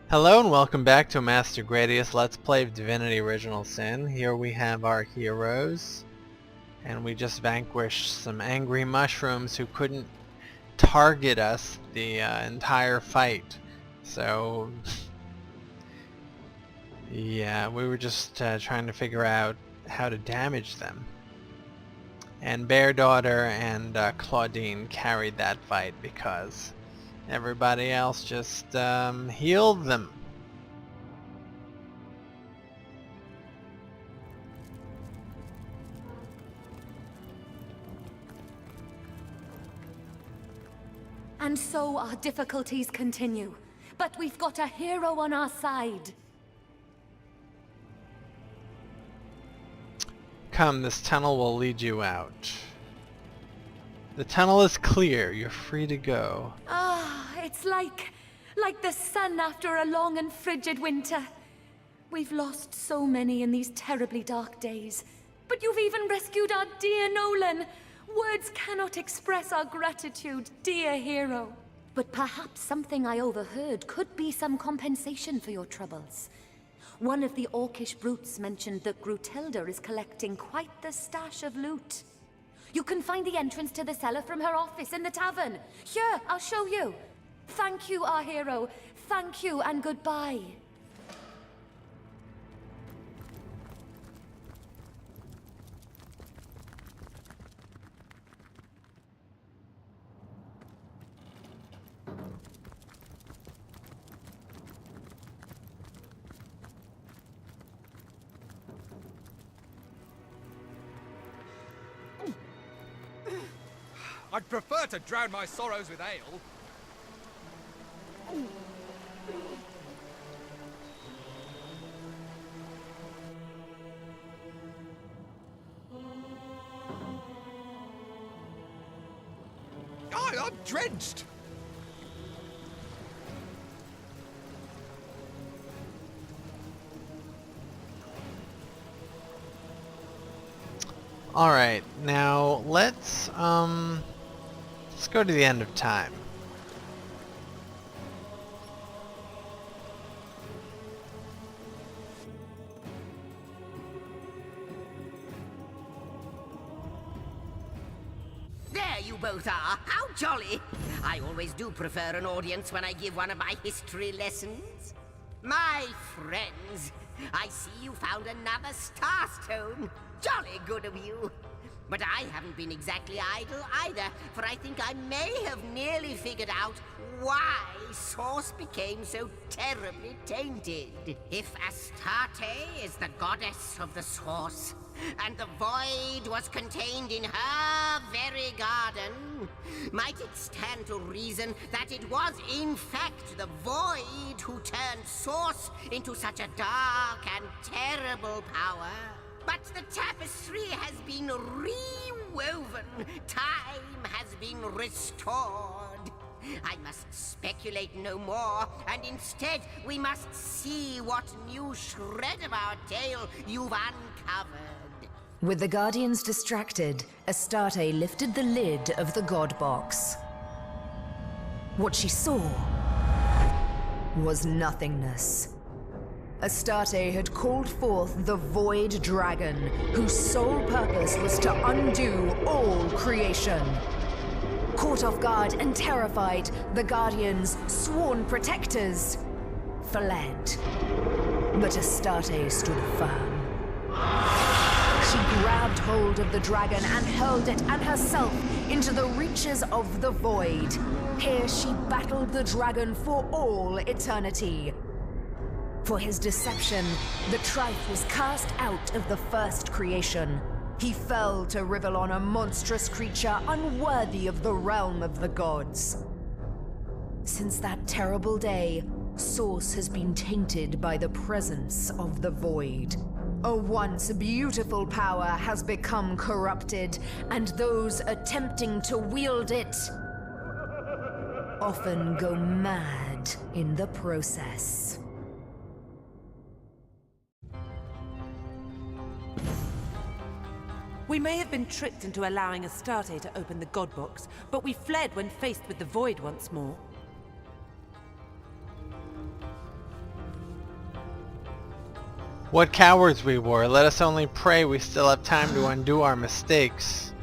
Hello and welcome back to Master Gradius Let's Play of Divinity Original Sin. Here we have our heroes, and we just vanquished some angry mushrooms who couldn't target us the entire fight. So, yeah, we were just trying to figure out how to damage them. And Bear Daughter and Claudine carried that fight because everybody else just healed them. And so our difficulties continue. But we've got a hero on our side. Come, this tunnel will lead you out. The tunnel is clear. You're free to go. It's like the sun after a long and frigid winter. We've lost so many in these terribly dark days. But you've even rescued our dear Nolan. Words cannot express our gratitude, dear hero. But perhaps something I overheard could be some compensation for your troubles. One of the orcish brutes mentioned that Grutelda is collecting quite the stash of loot. You can find the entrance to the cellar from her office in the tavern. Here, I'll show you. Thank you, our hero. Thank you and goodbye. I'd prefer to drown my sorrows with ale. I'm drenched! Alright, now let's go to the end of time. There you both are. How jolly! I always do prefer an audience when I give one of my history lessons. My friends, I see you found another starstone. Jolly good of you. But I haven't been exactly idle either, for I think I may have nearly figured out why Source became so terribly tainted. If Astarte is the goddess of the Source, and the void was contained in her very garden, might it stand to reason that it was in fact the void who turned Source into such a dark and terrible power? But the tapestry has been rewoven. Time has been restored. I must speculate no more, and instead we must see what new shred of our tale you've uncovered. With the Guardians distracted, Astarte lifted the lid of the God Box. What she saw was nothingness. Astarte had called forth the Void Dragon, whose sole purpose was to undo all creation. Caught off guard and terrified, the Guardians, sworn protectors, fled. But Astarte stood firm. She grabbed hold of the dragon and hurled it and herself into the reaches of the Void. Here she battled the dragon for all eternity. For his deception, the Trife was cast out of the first creation. He fell to Rivellon, a monstrous creature unworthy of the realm of the gods. Since that terrible day, Source has been tainted by the presence of the Void. A once beautiful power has become corrupted, and those attempting to wield it often go mad in the process. We may have been tricked into allowing Astarte to open the God Box, but we fled when faced with the Void once more. What cowards we were. Let us only pray we still have time to undo our mistakes.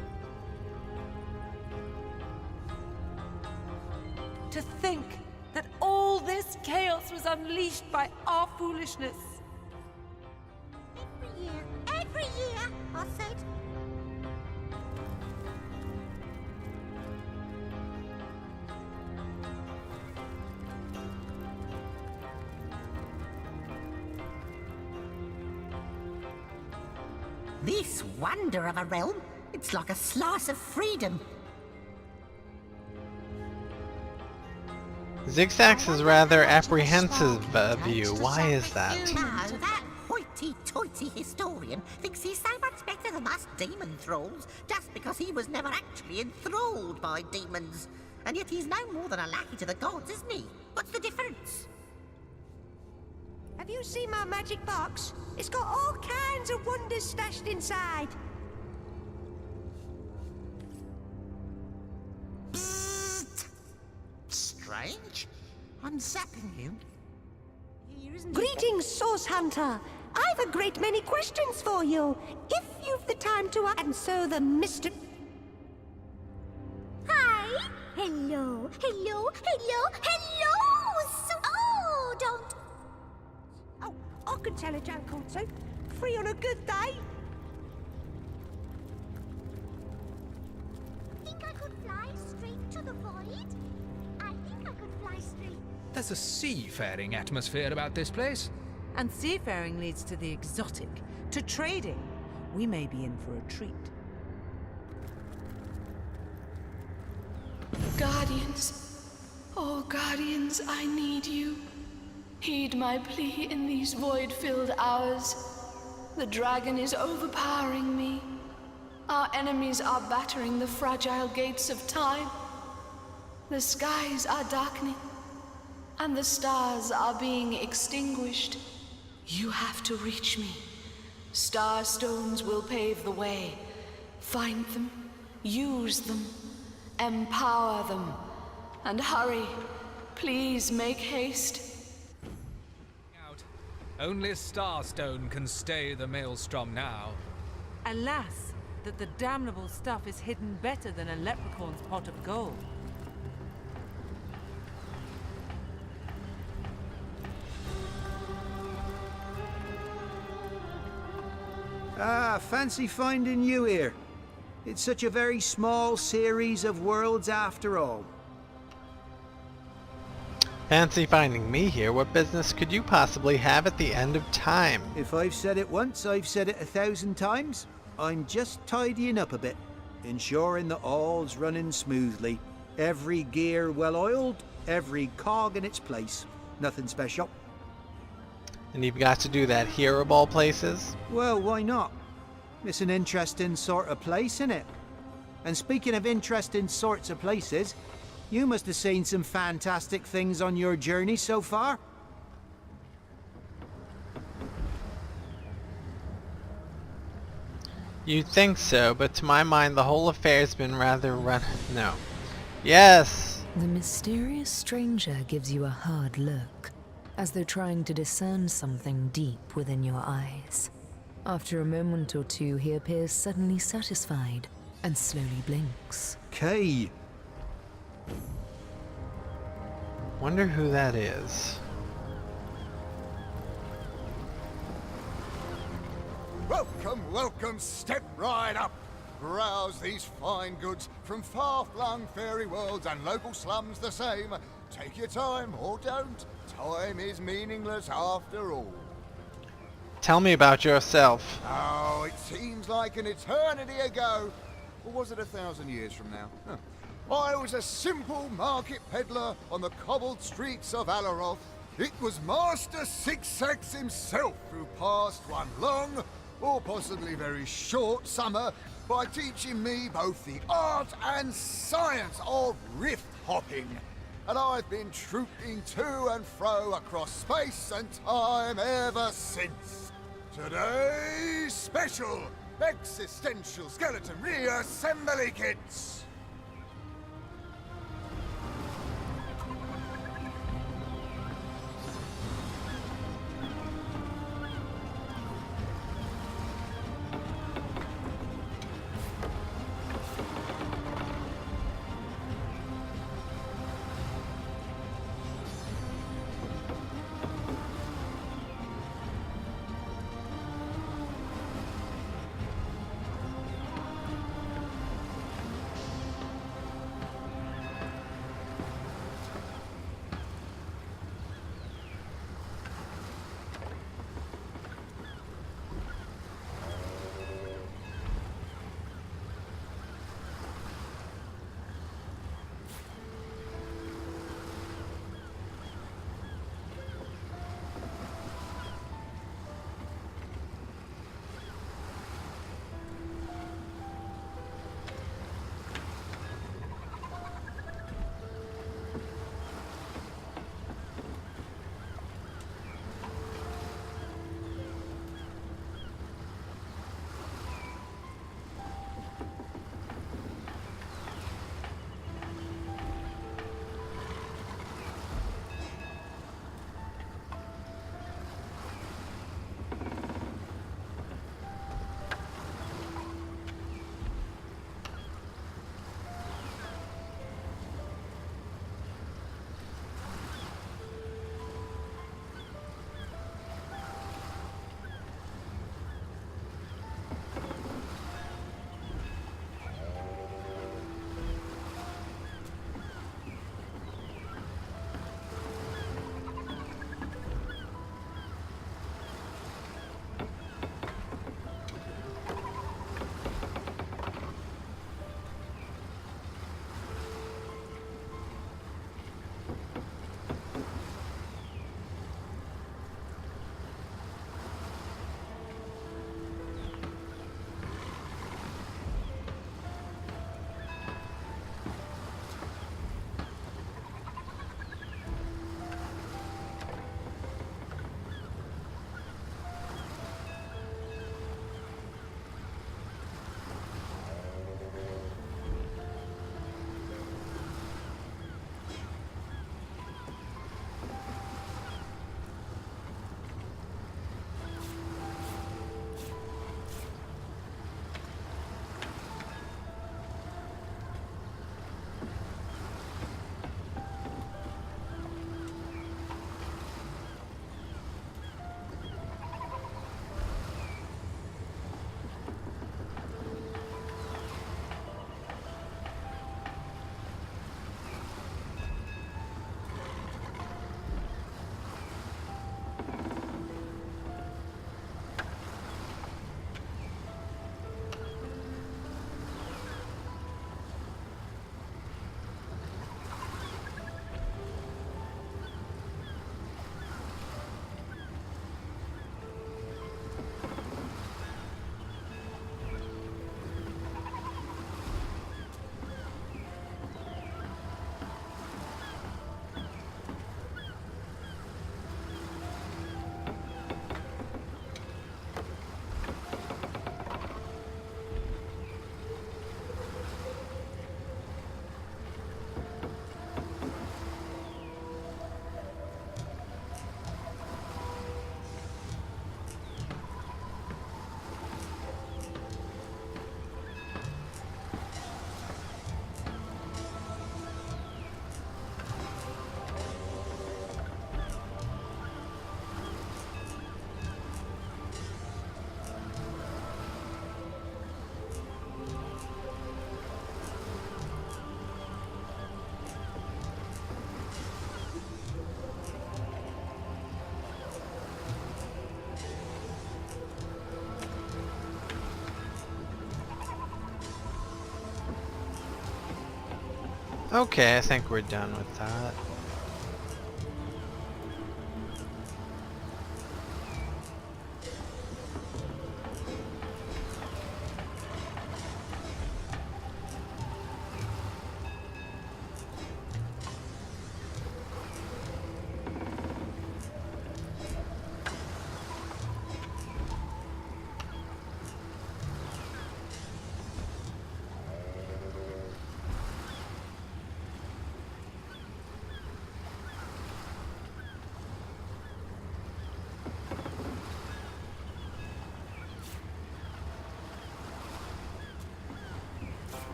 To think that all this chaos was unleashed by our foolishness. Every year, I said. This wonder of a realm, it's like a slice of freedom. Zigzags is rather apprehensive of you. Why is that? Now, that hoity-toity historian thinks he's so much better than us demon thralls just because he was never actually enthralled by demons. And yet he's no more than a lackey to the gods, isn't he? What's the difference? Have you seen my magic box? It's got all kinds of wonders stashed inside. Psst. Strange. I'm zapping you. Greetings, Source Hunter. I've a great many questions for you, if you've the time to answer the mystery. Hi! Hello! Hello! Hello! Hello! Oh, don't... Oh, I can tell a joke or two. Free on a good day. Think I could fly straight to the void? I think I could fly straight... There's a seafaring atmosphere about this place. And seafaring leads to the exotic, to trading. We may be in for a treat. Guardians. Oh, Guardians, I need you. Heed my plea in these void-filled hours. The dragon is overpowering me. Our enemies are battering the fragile gates of time. The skies are darkening, and the stars are being extinguished. You have to reach me. Star stones will pave the way. Find them, use them, empower them, and hurry. Please make haste. Only a starstone can stay the maelstrom now. Alas, that the damnable stuff is hidden better than a leprechaun's pot of gold. Ah, fancy finding you here. It's such a very small series of worlds after all. Fancy finding me here. What business could you possibly have at the end of time? If I've said it once, I've said it 1,000 times. I'm just tidying up a bit, ensuring that all's running smoothly. Every gear well oiled, every cog in its place. Nothing special. And you've got to do that here of all places? Well, why not? It's an interesting sort of place, isn't it? And speaking of interesting sorts of places, you must have seen some fantastic things on your journey so far. You'd think so, but to my mind the whole affair's been rather no. Yes! The mysterious stranger gives you a hard look, as though trying to discern something deep within your eyes. After a moment or two, he appears suddenly satisfied and slowly blinks. Kay. Wonder who that is. Welcome, welcome, step right up. Browse these fine goods from far-flung fairy worlds and local slums the same. Take your time, or don't. Time is meaningless after all. Tell me about yourself. Oh, it seems like an eternity ago. Or was it 1,000 years from now? Huh. I was a simple market peddler on the cobbled streets of Alaroth. It was Master Six-Sacks himself who passed one long, or possibly very short summer by teaching me both the art and science of rift hopping. And I've been trooping to and fro across space and time ever since. Today's special existential skeleton reassembly kits. Okay, I think we're done with that.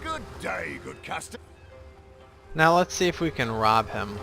Good day, good customer. Now let's see if we can rob him.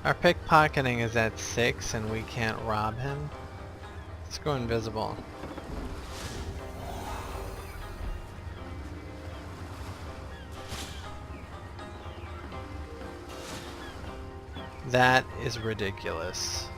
Our pickpocketing is at 6 and we can't rob him. Let's go invisible. That is ridiculous.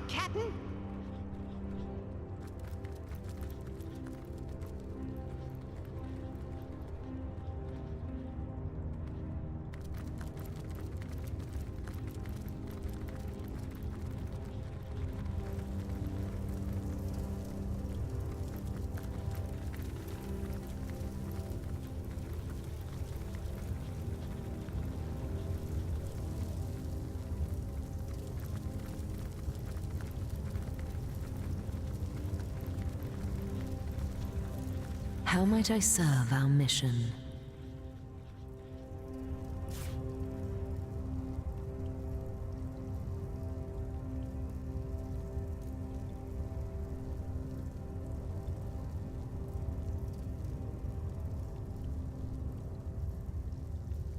Captain? How might I serve our mission?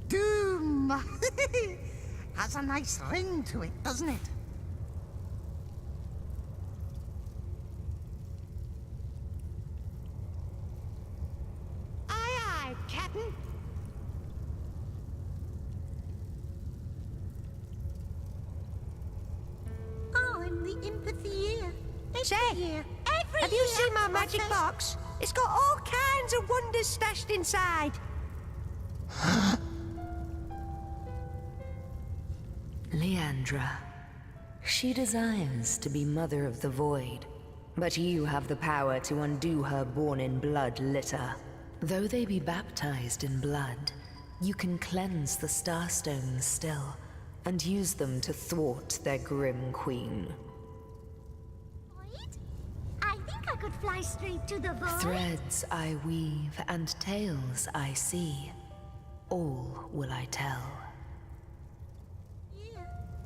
Doom! Has a nice ring to it, doesn't it? Aye, aye, Captain. I'm the imp of the year. Say, Every have year. you seen my I magic say- box? It's got all kinds of wonders stashed inside. Leandra. She desires to be Mother of the Void, but you have the power to undo her born-in-blood litter. Though they be baptized in blood, you can cleanse the Starstones still, and use them to thwart their grim queen. Void? I think I could fly straight to the void. Threads I weave and tales I see, all will I tell.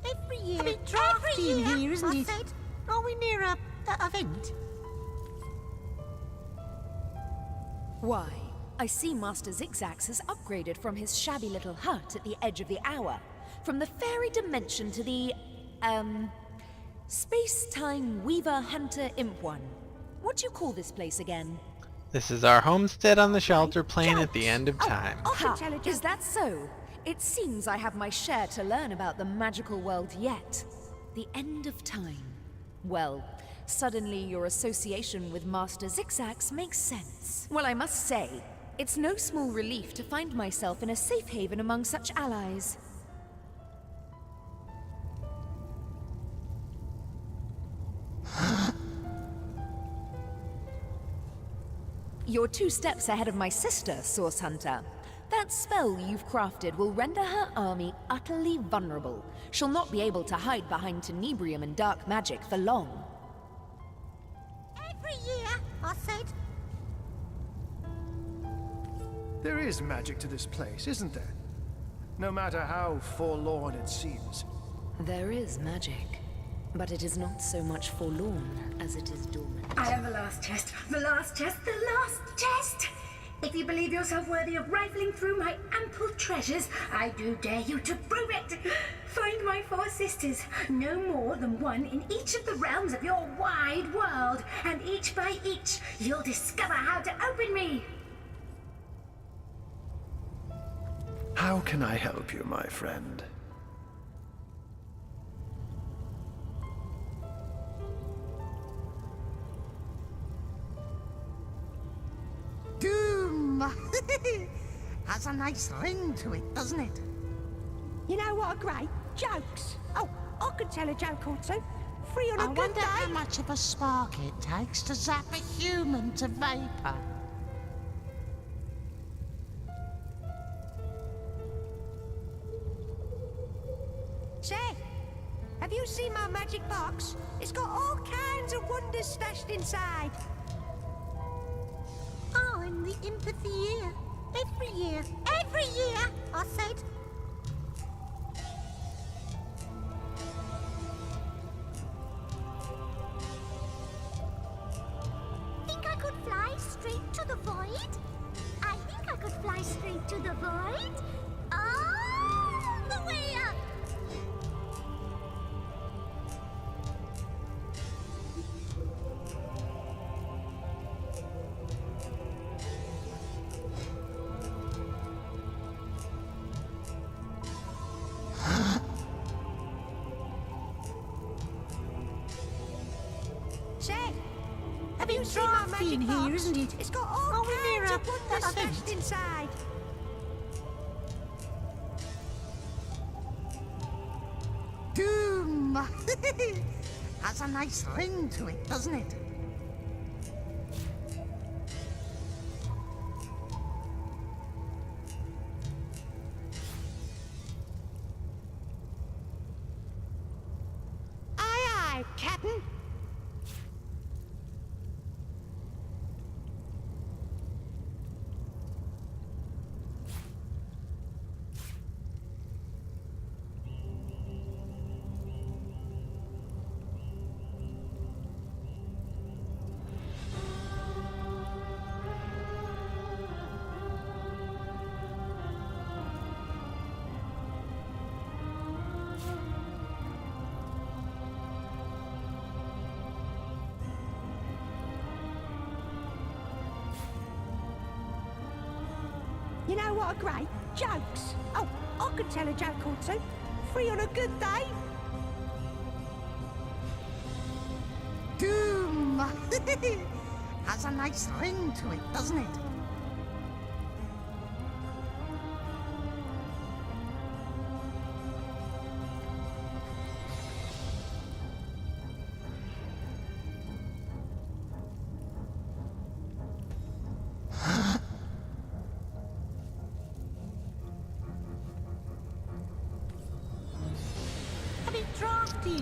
Every year. A bit drafty in here, isn't I it? said. Are we near a event? Why, I see Master Zigzags has upgraded from his shabby little hut at the edge of the hour, from the fairy dimension to the, space-time weaver hunter imp one. What do you call this place again? This is our homestead on the shelter plane at the end of time. Ha! Is that so? It seems I have my share to learn about the magical world yet. The end of time. Well, suddenly your association with Master Zigzags makes sense. Well, I must say, it's no small relief to find myself in a safe haven among such allies. You're 2 steps ahead of my sister, Source Hunter. That spell you've crafted will render her army utterly vulnerable. She'll not be able to hide behind tenebrium and dark magic for long. Every year, I said. There is magic to this place, isn't there? No matter how forlorn it seems. There is magic, but it is not so much forlorn as it is dormant. I am the last chest, the last chest, the last chest! If you believe yourself worthy of rifling through my ample treasures, I do dare you to prove it! Find my 4 sisters, no more than one in each of the realms of your wide world, and each by each, you'll discover how to open me! How can I help you, my friend? Doom! Has a nice ring to it, doesn't it? You know what are great? Jokes. Oh, I could tell a joke or two. Free on a good day. How much of a spark it takes to zap a human to vapor. Say, have you seen my magic box? It's got all kinds of wonders stashed inside. I'm the imp of the year. Every year. Every year, I said. Think I could fly straight to the void? I think I could fly straight to the void. All the way up. Say, have you seen my magic box? Here, isn't it? It's got all kinds of wonders stashed inside. Doom! Has a nice ring to it, doesn't it? Aye, aye, Captain. You know what are great? Jokes. Oh, I could tell a joke or two. Free on a good day. Doom! Has a nice ring to it, doesn't it?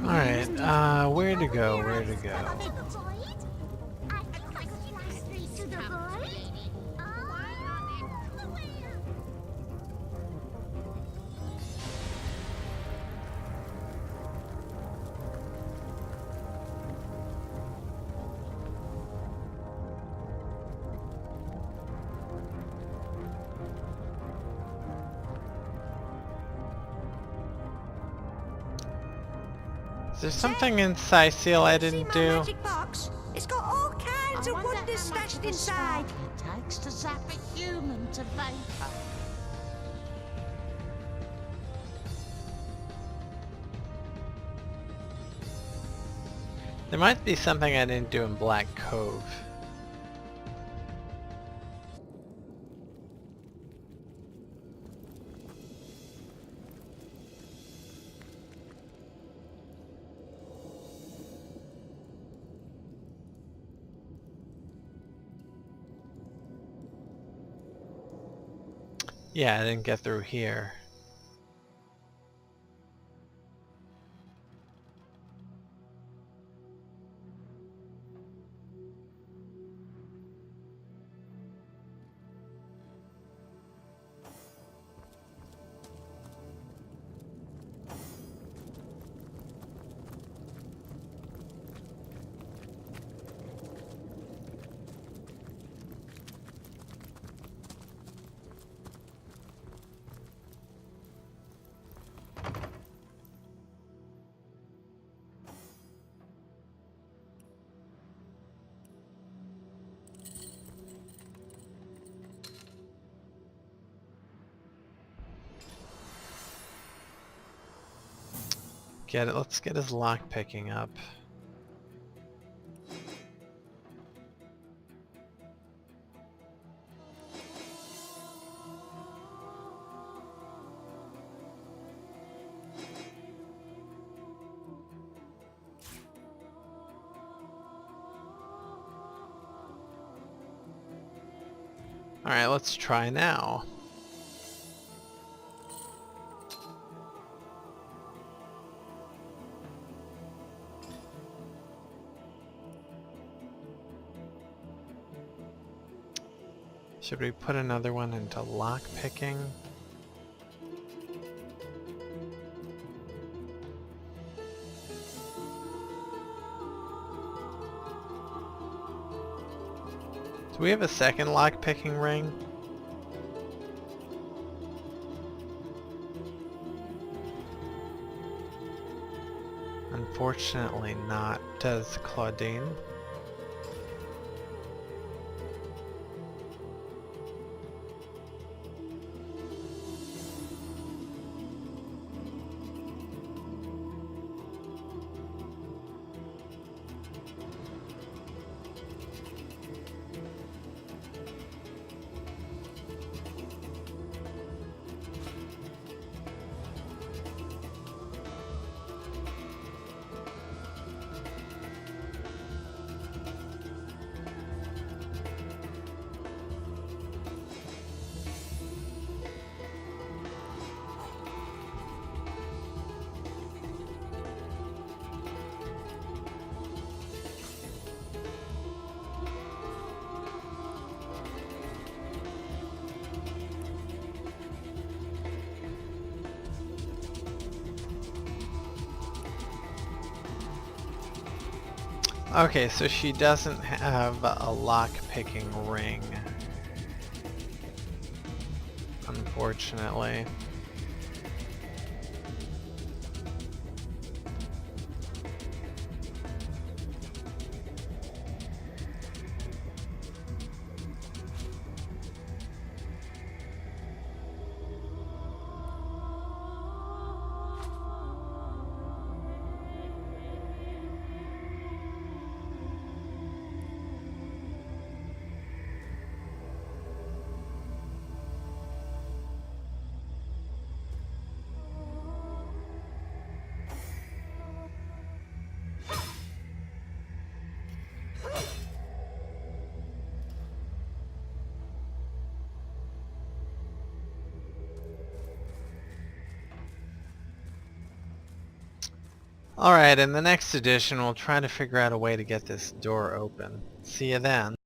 Alright, where to go, where to go? I think I could fly straight to the void. Is there something in Sicil I didn't do? Magic box. It's got all kinds of wonders stashed inside. It takes to zap a human to vapor. There might be something I didn't do in Black Cove. Yeah, I didn't get through here. Get it, let's get his lock picking up. Alright, let's try now. Should we put another one into lock picking? Do we have a second lock picking ring? Unfortunately not. Does Claudine? Okay, so she doesn't have a lock-picking ring, unfortunately. Alright, in the next edition we'll try to figure out a way to get this door open. See you then.